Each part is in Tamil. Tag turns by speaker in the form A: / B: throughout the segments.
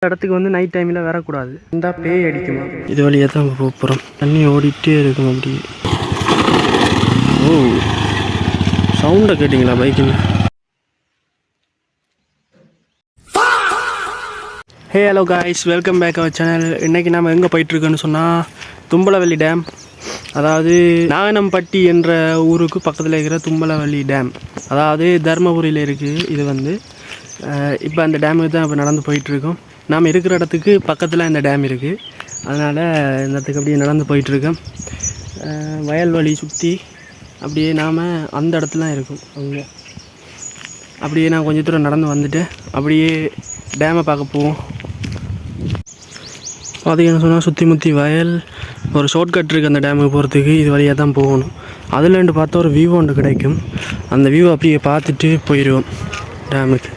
A: இடத்துக்கு வந்து நைட் டைமில் வரக்கூடாது. இந்த பேய் அடிக்குமா. இது வழியாக தான் போகிறோம். தண்ணி ஓடிட்டே இருக்கும் அப்படி. ஓ, சவுண்டை கேட்டிங்களா பைக்கில்? Hey hello guys, welcome back our channel. இன்றைக்கி நம்ம எங்கே போயிட்டுருக்கோன்னு சொன்னால் தும்பலவள்ளி டேம், அதாவது நாகனம்பட்டி என்ற ஊருக்கு பக்கத்தில் இருக்கிற தும்பலவள்ளி டேம், அதாவது தருமபுரியில் இருக்குது. இது வந்து இப்போ அந்த டேமுக்கு தான் இப்போ நடந்து போயிட்டுருக்கோம். நாம் இருக்கிற இடத்துக்கு பக்கத்தில் இந்த டேம் இருக்குது. அதனால் இந்த இடத்துக்கு அப்படியே நடந்து போயிட்டுருக்கோம். வயல்வெளி சுற்றி அப்படியே நாம் அந்த இடத்துல இருக்கும். அங்கே அப்படியே நான் கொஞ்சம் தூரம் நடந்து வந்துட்டு அப்படியே டேமை பார்க்க போவோம். பார்த்தீங்கன்னு சொன்னால் சுற்றி முற்றி வயல், ஒரு ஷார்ட்கட் இருக்குது அந்த டேமுக்கு போகிறதுக்கு. இது வழியாக தான் போகணும். அதுலேருந்து பார்த்தா ஒரு வியூ ஒன்று கிடைக்கும். அந்த வியூ அப்படியே பார்த்துட்டு போயிடுவோம் டேமுக்கு.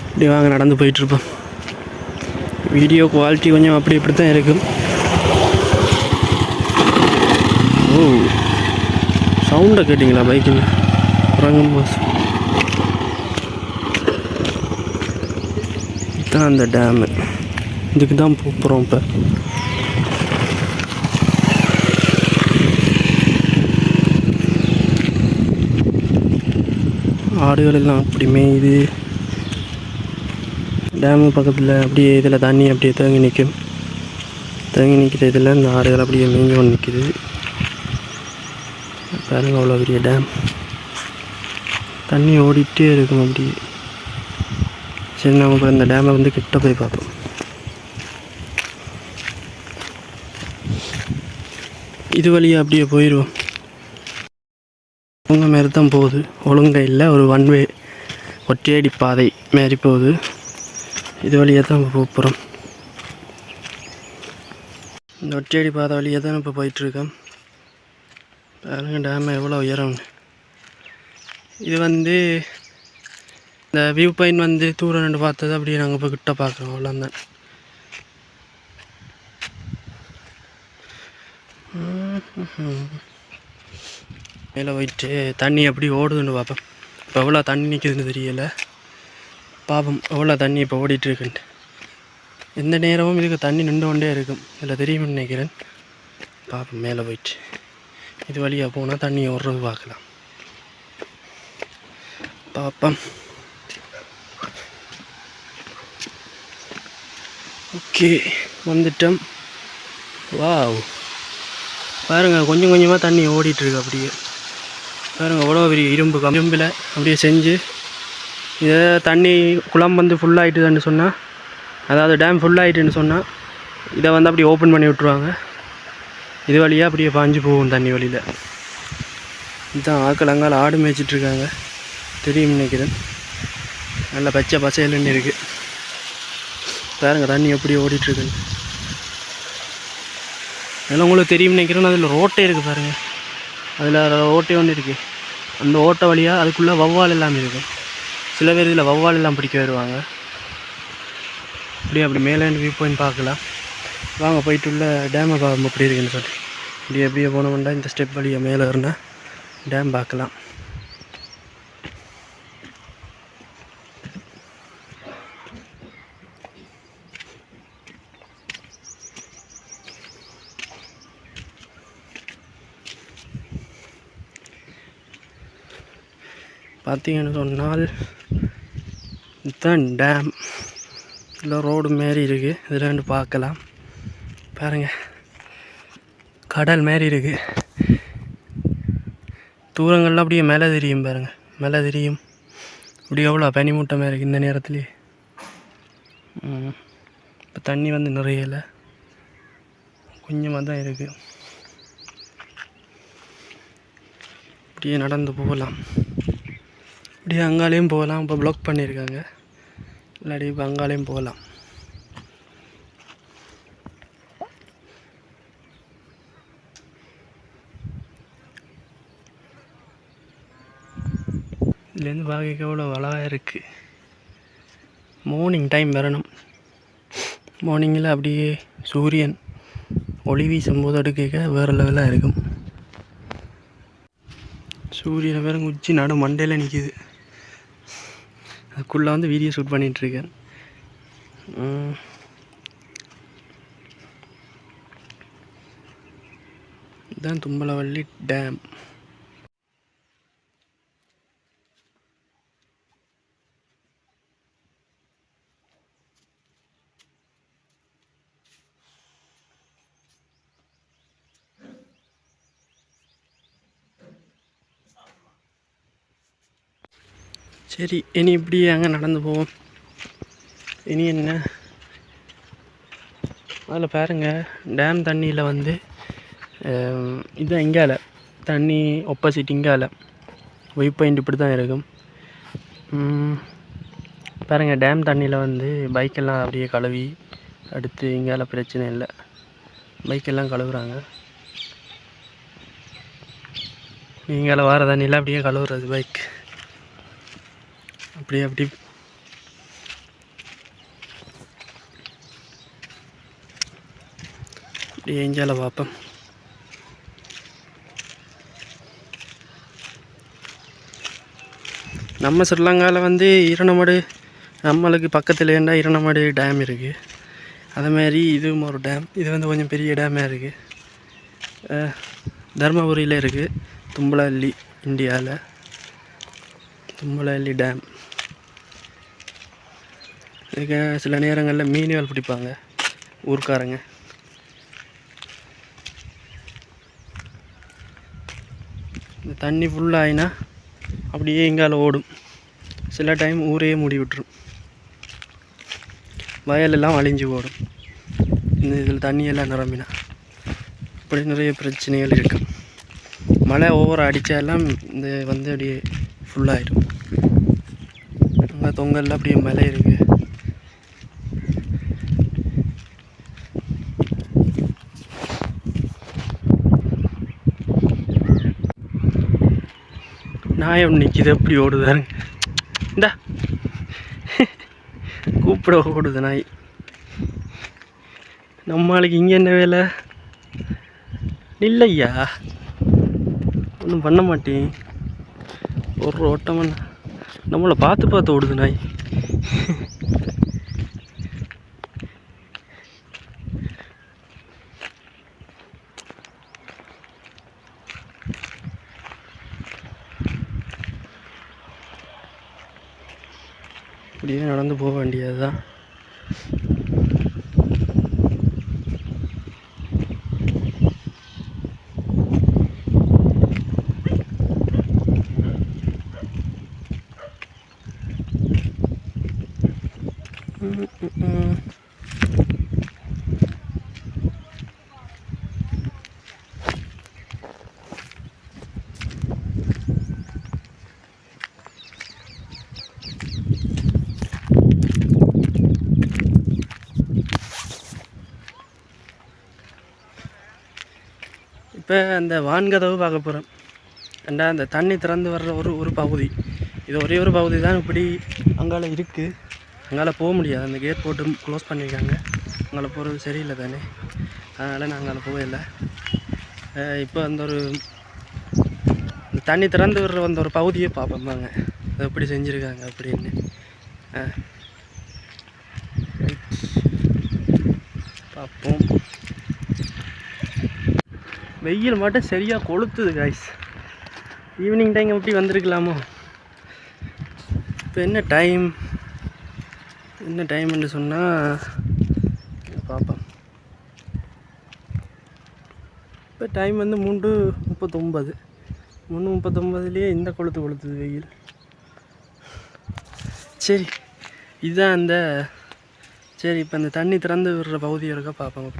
A: இப்படி வாங்க நடந்து போயிட்டுருப்போம். வீடியோ குவாலிட்டி கொஞ்சம் அப்படி இப்படி தான் இருக்கும். ஓ, சவுண்டை கேட்டிங்களா பைக்கில்? ரங்கம் பாஸ் இதுதான் அந்த டேமு. இதுக்கு தான் போகிறோம். இப்போ ஆடுகள் எல்லாம் அப்படி மேயுது. டேமு பக்கத்தில் அப்படியே இதில் தண்ணி அப்படியே தேங்கி நிற்கும். தேங்கி நிற்கிற இதில் இந்த ஆடுகள் அப்படியே மேய்ஞ்சு கொண்டு நிற்கிது. பாருங்க, அவ்வளோ பெரிய டேம். தண்ணி ஓடிட்டே இருக்கும் அப்படியே. சரி, நம்ம இப்போ இந்த டேமை வந்து கிட்ட போய் பார்ப்போம். இது வழியாக அப்படியே போயிடுவோம். ஒழுங்க மாரி தான் போகுது. ஒழுங்க இல்லை, ஒரு ஒன்வே ஒற்றையடி பாதை மாரி போகுது. இது வழியாக தான் இப்போ போகிறோம். இந்த ஒற்றையடி பாதை வழியாக தான் இப்போ போயிட்டுருக்கோம். பாருங்க டேம் எவ்வளோ உயரம். இது வந்து இந்த வியூ பாயிண்ட் வந்து தூரம் ரெண்டு பார்த்தது அப்படியே நாங்கள் இப்போ கிட்ட பார்க்குறோம். அவ்வளோதான். மேலே போயிட்டு தண்ணி எப்படி ஓடுதுன்னு பார்ப்போம். இப்போ எவ்வளோ தண்ணி நிற்குதுன்னு தெரியலை. பார்ப்போம் எவ்வளோ தண்ணி இப்போ ஓடிட்டுருக்குன்ட்டு. எந்த நேரமும் இதுக்கு தண்ணி நின்று கொண்டே இருக்கும். இதில் தெரியும்னு நினைக்கிறேன். பார்ப்போம் மேலே போயிட்டு. இது வழியாக போனால் தண்ணி ஓடுறது பார்க்கலாம். பார்ப்போம். ஓகே, வந்துட்டோம். வாவ், பாருங்கள் கொஞ்சம் கொஞ்சமாக தண்ணி ஓடிட்டுருக்கு அப்படியே. பாருங்கள் எவ்வளோ பெரிய இரும்பில் அப்படியே செஞ்சு இதை தண்ணி குளம் வந்து ஃபுல்லாகிட்டுதுன்னு சொன்னால், அதாவது டேம் ஃபுல்லாகிட்டுன்னு சொன்னால் இதை வந்து அப்படியே ஓப்பன் பண்ணி விட்ருவாங்க. இது வழியாக அப்படியே பாஞ்சு போகும் தண்ணி வழியில். இதுதான் ஆக்கள் அங்கால ஆடு மேய்ச்சிட்ருக்காங்க. தெரியும் நினைக்கிறேன். நல்ல பச்சை பசையிலன்னு இருக்குது. பாருங்க தண்ணி எப்படி ஓடிட்டுருக்குன்னு. அதெல்லாம் உங்களுக்கு தெரியும் நினைக்கிறேன். அதில் ரோட்டே இருக்குது பாருங்கள். அதில் ஓட்டே ஒன்று இருக்குது. அந்த ஓட்டை வழியாக அதுக்குள்ளே வௌவால் எல்லாம் இருக்கும். சில பேர் இதில் வௌவால் எல்லாம் பிடிக்க வருவாங்க. அப்படியே அப்படி மேலே வியூ பாயிண்ட் பார்க்கலாம். வாங்க போயிட்டு உள்ள டேமை பார்ப்போம் எப்படி இருக்குன்னு சொல்லி. இப்படி எப்படியே போனோம்னா இந்த ஸ்டெப் வழியாக மேலே இருந்தால் டேம் பார்க்கலாம். பார்த்தீங்கன்னு சொன்னால் இதுதான் டேம். இதில் ரோடு மாரி இருக்குது. இதில் ரெண்டு பார்க்கலாம். பாருங்கள், கடல் மாரி இருக்குது. தூரங்கள்லாம் அப்படியே மேலே தெரியும். பாருங்கள், மேலே தெரியும். இப்படி எவ்வளோ பனி மூட்டை மாதிரி இருக்குது இந்த நேரத்துலேயே. இப்போ தண்ணி வந்து நிறைய இல்லை, கொஞ்சமாக தான் இருக்குது. இப்படியே நடந்து போகலாம். இப்படியே அங்காலேயும் போகலாம். இப்போ ப்ளாக் பண்ணியிருக்காங்க. இல்லாடி இப்போ அங்காலேயும் போகலாம். இதுலேருந்து பார்க்க எவ்வளோ அழகாக இருக்குது. மார்னிங் டைம் வரணும். மார்னிங்கில் அப்படியே சூரியன் ஒளி வீசும்போது அடுக்க வேறு லெவலாக இருக்கும். சூரியனை வேறு உச்சி நடு மண்டையில் நிற்கிது. அதுக்குள்ளே வந்து வீடியோ ஷூட் பண்ணிகிட்ருக்கேன். இதுதான் தும்பலவள்ளி டேம். சரி, இனி இப்படி அங்கே நடந்து போவோம். இனி என்ன, அதில் பாருங்கள் டேம் தண்ணியில் வந்து இதுதான் இங்கால தண்ணி ஆப்போசிட் இங்கால வெயிட் பாயிண்ட் இப்படி தான் இருக்கும். பாருங்கள் டேம் தண்ணியில் வந்து பைக்கெல்லாம் அப்படியே கழுவி அடுத்து இங்கால பிரச்சனை இல்லை, பைக்கெல்லாம் கழுவுறாங்க. இங்கால வார தண்ணியில் அப்படியே கழுவுறது பைக் அப்படியே அப்படி அப்படியே இங்கால பார்ப்போம். நம்ம ஸ்ரீலங்காவில் வந்து இரணமடு நம்மளுக்கு பக்கத்தில் ஏண்டா இரணமடு டேம் இருக்குது. அதேமாரி இதுவும் ஒரு டேம். இது வந்து கொஞ்சம் பெரிய டேமாக இருக்குது. தர்மபுரியில் இருக்குது தும்பலவள்ளி, இந்தியாவில் தும்பலவள்ளி டேம். இதுக்கு சில நேரங்களில் மீன்கள் பிடிப்பாங்க ஊர்க்காரங்க. இந்த தண்ணி ஃபுல்லாகினா அப்படியே எங்கால ஓடும். சில டைம் ஊரையே மூடி விட்டுரும், வயலெல்லாம் அழிஞ்சு ஓடும். இந்த இதில் தண்ணியெல்லாம் நிரம்பினா இப்படி நிறைய பிரச்சனைகள் இருக்குது. மழை ஓவராக அடித்தாலாம் இந்த வந்து அப்படியே ஃபுல்லாகிடும். அங்கே தொங்கலில் அப்படியே மலை இருக்குது. நாய் ஒன்று நிற்கிது, எப்படி ஓடுதாரு இந்தா கூப்பிட ஓடுது நாய். நம்மளுக்கு இங்கே என்ன வேலை இல்லையா, ஒன்றும் பண்ண மாட்டேன். ஒரு ஓட்டமான நம்மளை பார்த்து பார்த்து ஓடுது நாய். இப்படியே நடந்து போக வேண்டியது தான். இப்போ அந்த வான்கதவு பார்க்க போகிறோம். ஏண்டா அந்த தண்ணி திறந்து வர்ற ஒரு பகுதி, இது ஒரே ஒரு பகுதி தான் இப்படி அங்கால இருக்குது. அங்கால போக முடியாது, அந்த கேட் போட்டு க்ளோஸ் பண்ணியிருக்காங்க. அங்கால போகிறது சரியில்லை தானே, அதனால் நான் அங்கால போகலை. இப்போ அந்த ஒரு இந்த தண்ணி திறந்து வர்ற அந்த ஒரு பகுதியை பார்ப்போம்பாங்க, அதை எப்படி செஞ்சுருக்காங்க அப்படின்னு. பார்ப்போம். வெயில் மட்டும் சரியாக கொளுத்துது காய்ஸ். ஈவினிங் டைம் எப்படி வந்திருக்கலாமோ. இப்போ என்ன டைம்னு சொன்னால் பார்ப்போம். இப்போ டைம் வந்து 3:39. 3:39 இந்த கொளுத்துது வெயில். சரி, இதுதான் அந்த சரி இப்போ அந்த தண்ணி திறந்து விடுற பகுதி இருக்கா பார்ப்போம்.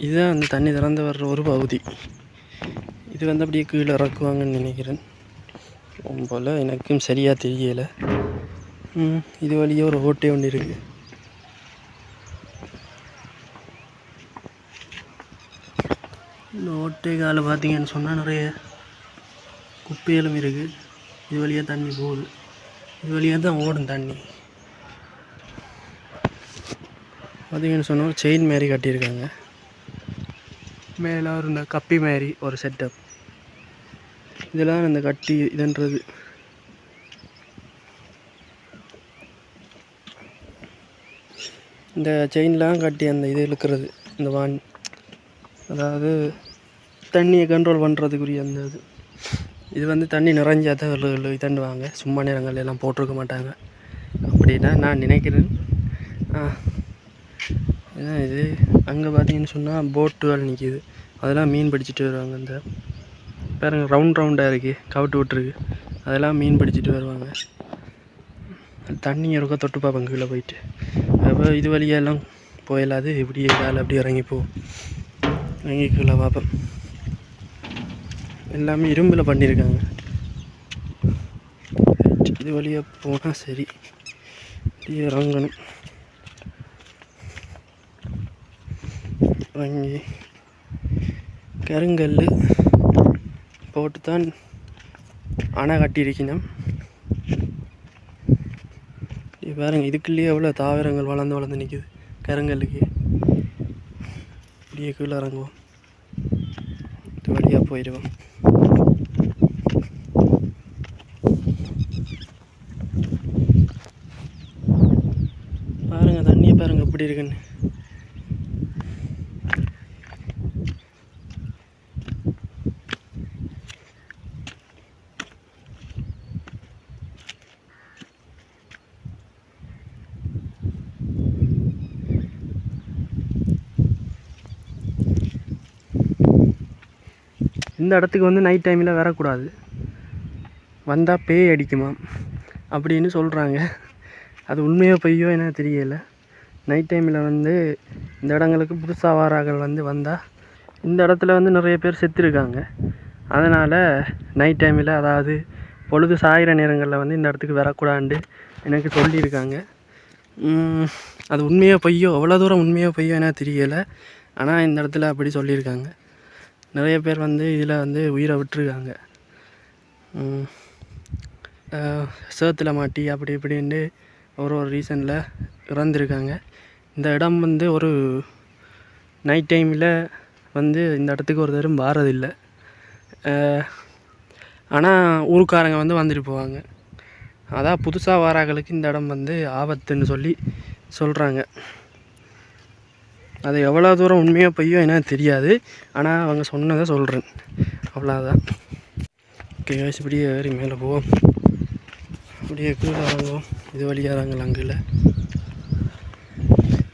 A: இதுதான் அந்த தண்ணி திறந்து வர்ற ஒரு பகுதி. இது வந்து அப்படியே கீழே இறக்குவாங்கன்னு நினைக்கிறேன் போல், எனக்கும் சரியாக தெரியலை. இது வழியே ஒரு ஓட்டை ஒன்று இருக்குது. இந்த ஓட்டை கால பார்த்தீங்கன்னு சொன்னால் நிறைய குப்பைகளும் இருக்குது. இது வழியாக தண்ணி போகுது, இது வழியாக தான் ஓடும் தண்ணி. பார்த்தீங்கன்னு சொன்னால் ஒரு செயின் மாரி கட்டியிருக்காங்க. மேலே ஒரு இந்த கப்பி மாதிரி ஒரு செட்டப். இதெல்லாம் இந்த கட்டி இதுன்றது. இந்த செயின்லாம் கட்டி அந்த இது இழுக்கிறது, இந்த வான், அதாவது தண்ணியை கண்ட்ரோல் பண்ணுறதுக்குரிய அந்த இது வந்து தண்ணி நிறைஞ்சா தான் தண்டுவாங்க. சும்மா நேரங்கள் எல்லாம் போட்டிருக்க மாட்டாங்க அப்படின்னா நான் நினைக்கிறேன். ஏன்னா இது அங்கே பார்த்தீங்கன்னு சொன்னால் போட்டுகள் நிற்கிது, அதெல்லாம் மீன் பிடிச்சிட்டு வருவாங்க. இந்த பாருங்க ரவுண்ட் ரவுண்டாக இருக்குது, கவிட்டு விட்டுருக்கு, அதெல்லாம் மீன் பிடிச்சிட்டு வருவாங்க. தண்ணி இருக்க தொட்டு பார்ப்பேன் கீழே போயிட்டு. அப்போ இது வழியெல்லாம் போயிடாது, இப்படியே காலை அப்படியே இறங்கி கீழே பார்ப்பேன். எல்லாமே இரும்பில் பண்ணியிருக்காங்க. இது வழியாக போனால் சரி, இப்படியே இறங்கணும். இறங்கி கருங்கல் போட்டு தான் அணை கட்டியிருக்கணும். பாருங்க இதுக்குள்ளேயே எவ்வளோ தாவரங்கள் வளர்ந்து நிற்கிது கருங்கல்லுக்கு. இப்படியே கீழே இறங்குவோம், இது வழியாக போயிடுவோம். பாருங்க தண்ணியை பாருங்க எப்படி இருக்குன்னு. இந்த இடத்துக்கு வந்து நைட் டைமில் வரக்கூடாது, வந்தால் பேய் அடிக்குமா அப்படின்னு சொல்கிறாங்க. அது உண்மையோ பொய்யோ என்ன தெரியலை. நைட் டைமில் வந்து இந்த இடங்களுக்கு புதுசாக வாராக்கள் வந்தால் இந்த இடத்துல நிறைய பேர் செத்துருக்காங்க. அதனால் நைட் டைமில், அதாவது பொழுது சாயிற நேரங்களில் இந்த இடத்துக்கு வரக்கூடாதுன்னு எனக்கு சொல்லியிருக்காங்க. அது உண்மையோ பொய்யோ, அவ்வளோ தூரம் உண்மையோ பொய்யோ என்ன தெரியலை. ஆனால் இந்த இடத்துல அப்படி சொல்லியிருக்காங்க. நிறைய பேர் இதில் உயிரை விட்டுருக்காங்க. சேத்துல மாட்டி அப்படி இப்படின்னு ஒரு ரீசனில் இறந்துருக்காங்க. இந்த இடம் ஒரு நைட் டைமில் இந்த இடத்துக்கு ஒரு தரம் வாரதில்லை. ஆனால் ஊருக்காரங்க வந்துட்டு போவாங்க. அதான் புதுசாக வாராக்களுக்கு இந்த இடம் ஆபத்துன்னு சொல்கிறாங்க. அது எவ்வளோ தூரம் உண்மையோ பொய்யோ என்ன தெரியாது, ஆனால் அவங்க சொன்னதை சொல்கிறேன், அவ்வளோதான். ஓகே காய்ஸ், இப்படியே ஏறி மேலே போவோம், அப்படியே கீழே இறங்குவோம். இது வழியாக இறங்கலாம். கீழே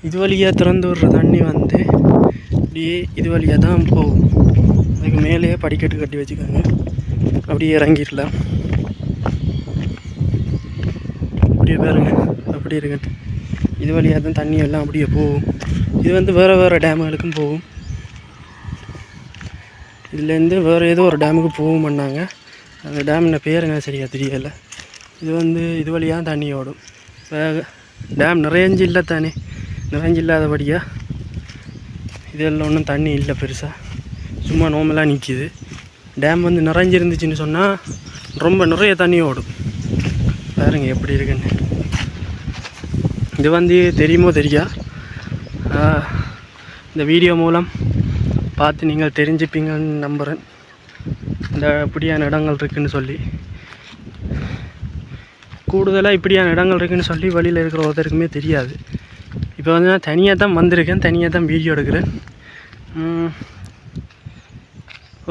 A: இது வழியாக திறந்து விடுற தண்ணி இப்படியே இது வழியாக தான் போகும். அதுக்கு மேலேயே படிக்கட்டு கட்டி வச்சுக்காங்க, அப்படியே இறங்கிடலாம். அப்படியே பாருங்க அப்படி இருக்கு. இது வழியாக தான் தண்ணி எல்லாம் அப்படியே போகும். இது வேறு டேமுகளுக்கும் போகும். இதுலேருந்து வேறு ஏதோ ஒரு டேமுக்கு போகும் பண்ணாங்க. அந்த டேமின பேர் என்ன சரியாக தெரியலை. இது வழியாக தண்ணி ஓடும். டேம் நிறையஞ்சு இல்லை தானே, நிறையஞ்சு இல்லாதபடியாக இதெல்லாம் ஒன்றும் தண்ணி இல்லை பெருசாக, சும்மா நார்மலாக நிற்கிது. டேம் நிறைஞ்சிருந்துச்சின்னு சொன்னால் ரொம்ப நிறைய தண்ணி ஓடும். பாருங்க எப்படி இருக்குன்னு. இது தெரியுமோ தெரியா, இந்த வீடியோ மூலம் பார்த்து நீங்கள் தெரிஞ்சுப்பீங்கன்னு நம்புகிறேன். இந்த இப்படியான இடங்கள் இருக்குதுன்னு கூடுதலாக இப்படியான இடங்கள் இருக்குதுன்னு வழியில் இருக்கிற ஒருத்தருக்குமே தெரியாது. இப்போ நான் தனியாக தான் வந்திருக்கேன், தனியாக தான் வீடியோ எடுக்கிறேன்.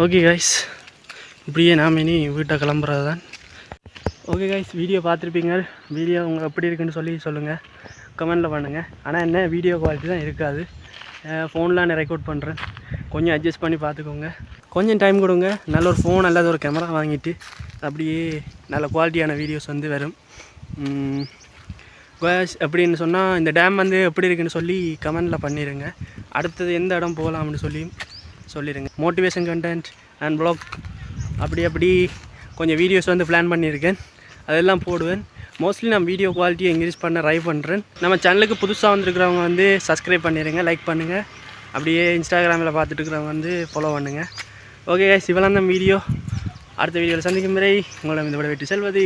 A: ஓகே காய்ஸ், இப்படியே நாம் இனி வீட்டை கிளம்புறது தான். ஓகே காய்ஸ், வீடியோ பார்த்துருப்பீங்க. வீடியோ உங்களுக்கு எப்படி இருக்குன்னு சொல்லுங்கள், கமெண்டில் பண்ணுங்கள். ஆனால் என்ன வீடியோ குவாலிட்டி தான் இருக்காது, ஃபோனில் நான் ரெக்கார்ட் பண்ணுறேன், கொஞ்சம் அட்ஜஸ்ட் பண்ணி பார்த்துக்கோங்க. கொஞ்சம் டைம் கொடுங்க, நல்ல ஒரு ஃபோன் அல்லது ஒரு கேமரா வாங்கிட்டு அப்படியே நல்ல குவாலிட்டியான வீடியோஸ் வரும். அப்படின்னு சொன்னால் இந்த டேம் எப்படி இருக்குன்னு கமெண்டில் பண்ணிடுங்க. அடுத்தது எந்த இடம் போகலாம்னு சொல்லிடுங்க. மோட்டிவேஷன் கண்டென்ட் அண்ட் ப்ளாக் அப்படி கொஞ்சம் வீடியோஸ் பிளான் பண்ணியிருக்கேன், அதெல்லாம் போடுவேன். மோஸ்ட்லி நான் வீடியோ குவாலிட்டியை இன்க்ரீஸ் பண்ண ட்ரை பண்ணுறேன். நம்ம சேனலுக்கு புதுசாக வந்துருக்கிறவங்க சப்ஸ்கிரைப் பண்ணிடுங்க, லைக் பண்ணுங்கள். அப்படியே இன்ஸ்டாகிராமில் பார்த்துட்டு இருக்கிறவங்க ஃபாலோ பண்ணுங்கள். ஓகே கைஸ், இவ்வளோ தான் வீடியோ. அடுத்த வீடியோவில் சந்திக்கும் வரை உங்களை இந்த விட வெட்டி செல்வது.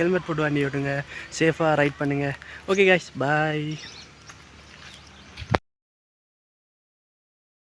A: ஹெல்மெட் போட்டு வண்டி ஓட்டுங்க, சேஃபாக ரைட் பண்ணுங்கள். ஓகே கைஸ், பாய்.